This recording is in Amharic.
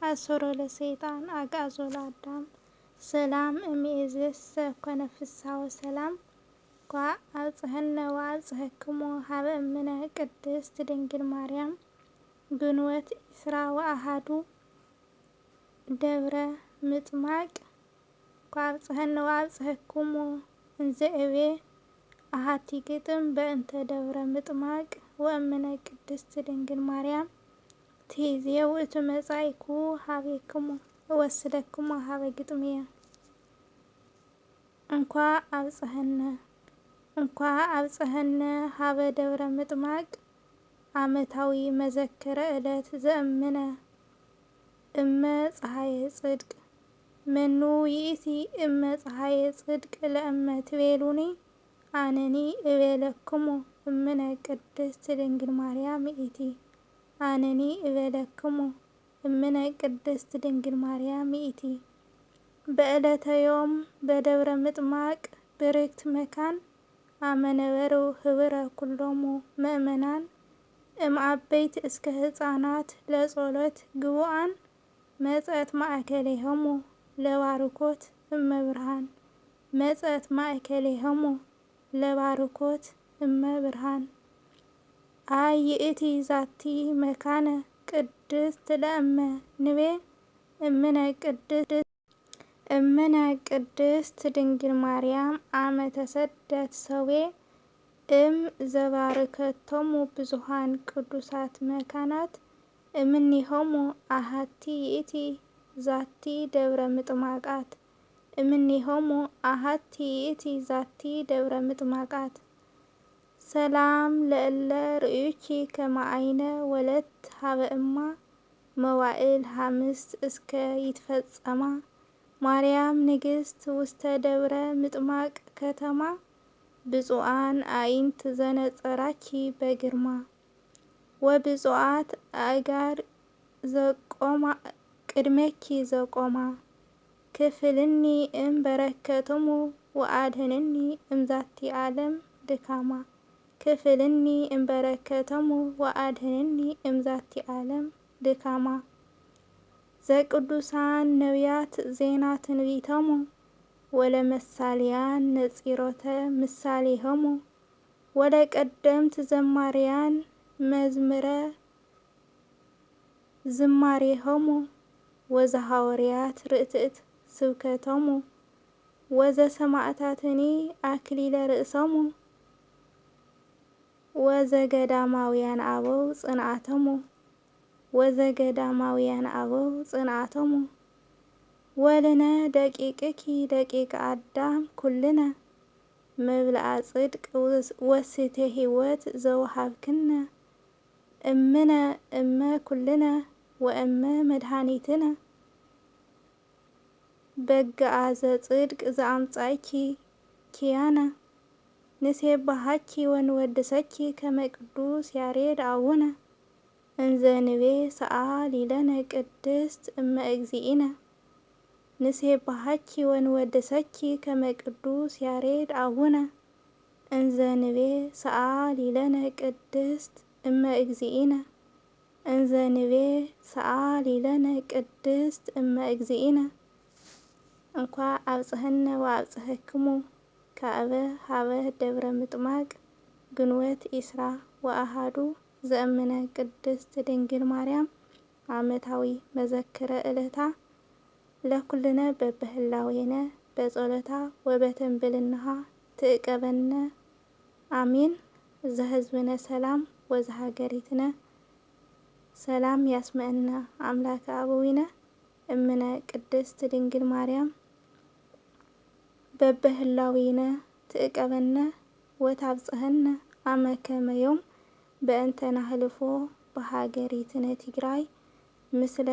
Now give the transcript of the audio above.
አሰሮ ለሰይጣን አግዓዞ ለአዳም ሰላም እምይእዜሰ ኮነ ፍስሐ ወሰላም። ወአብጽሐነ ወአብጽሕክሙ ሀበ እምነ ቅድስት ድንግል ማርያም ግንቦት 21 ደብረ ምጥማቅ። ወአብጽሐነ ወአብጽሕክሙ እንዘ እቤ አሐቲ ግጥም በእንተ ደብረ ምጥማቅ ወእምነ ቅድስት ድንግል ማርያም ትይዜ ውእቱ መጻኢኩ ሀቤክሙ እወስደክሙ ሀበ ግጥምየ። እንኳ አብጽሐነ ሀበ ደብረ ምጥማቅ ዓመታዊ መዘክረ ዕለት ዘእምነ እመ ፀሐየ ጽድቅ። መኑ ይእቲ እመ ፀሐየ ጽድቅ ለእመ ትቤሉኒ አነኒ እቤለክሙ እምነ ቅድስት ድንግል ማርያም ይእቲ። አነኒ እቤለክሙ እምነ ቅድስት ድንግል ማርያም ይእቲ። በዕለተ ዮም በደብረ ምጥማቅ ብርክት መካን አመነበሩ ህብረ ኩሎሙ ምእመናን እምአበይት እስከ ህፃናት ለጸሎት ግቡአን መጸት ማእከሌሆሙ ለባርኮት እመብርሃን። መጸት ማእከሌሆሙ ለባርኮት እመብርሃን። አይ ይእቲ ዛቲ መካነ ቅድስት ለእመ ንቤ እምነ ቅድስት ድንግል ማርያም አመ ተሰደት ሰዌ እም ዘባርከቶሙ ብዙኃን ቅዱሳት መካናት እምኔሆሙ አሐቲ ይእቲ ዛቲ ደብረ ምጥማቃት። እምኔሆሙ አሐቲ ይእቲ ዛቲ ደብረ ምጥማቃት። ሰላም ለእለ ርእዩኪ ከመ አይነ ወለት ሀበ እማ መዋዕል ሐምስት እስከ ይትፈጸማ ማርያም ንግሥት ውስተ ደብረ ምጥማቅ ከተማ። ብፁዓን አዕይንት ዘነጸራኪ በግርማ ወብፁዓት አእጋር ቅድሜኪ ዘቆማ። ክፍልኒ እም በረከቶሙ ወአድኅነኒ እምዛቲ ዓለም ድካማ። ክፍልኒ እም በረከቶሙ ወአድኅነኒ እምዛቲ ዓለም ድካማ። ዘቅዱሳን ነቢያት ዜና ትንቢቶሙ ወለመሳልያን ነጺሮተ ምሳሌሆሙ ወለቀደምት ዘማርያን መዝምረ ዝማሬሆሙ ወዘሐዋርያት ርትዕት ስብከቶሙ ወዘሰማዕታትኒ አክሊለ ርእሶሙ ወዘገዳማውያን አበው ጽንዓቶሙ ጽንዓቶሙ። ወልነ ደቂቅኪ ደቂቀ አዳም ኩልነ መብልዐ ጽድቅ ወስተ ሕይወት ዘወሃብክነ እምነ እመ ኩልነ ወእመ መድኃኒትነ። በግዓ ዘጽድቅ ዘአምጻእኪ ኪያነ ንሴብሐኪ ወንወድሰኪ ከመ ቅዱስ ያሬድ አቡነ እንዘ ንቤ ሰአሊ ለነ ቅድስት እመ እግዚእነ። ንሴብሐኪ ወንወድሰኪ ከመ ቅዱስ ያሬድ አቡነ እንዘ ንቤ ሰአሊ ለነ ቅድስት እመ እግዚእነ። እንዘ ንቤ ሰአሊ ለነ ቅድስት እመ እግዚእነ። እንኳ አብጽሐነ ወአብጽሕክሙ ከአበ ሀበ ደብረ ምጥማቅ ግንቦት 21 ዘእምነ ቅድስት ድንግል ማርያም ዓመታዊ መዘክረ ዕለታ። ለኩልነ በበህላዌነ በጸሎታ ወበተንብልናሃ ትዕቀበነ አሜን። ዘህዝብነ ሰላም ወዘሀገሪትነ ሰላም ያስመዐነ አምላከ አበዊነ እምነ ቅድስት ድንግል ማርያም በበህላዌነ ትዕቀበነ ወታብጽሐነ አመ ከመ ዮም በእንተ ናህልፎ በሀገሪትነ ትግራይ ምስለ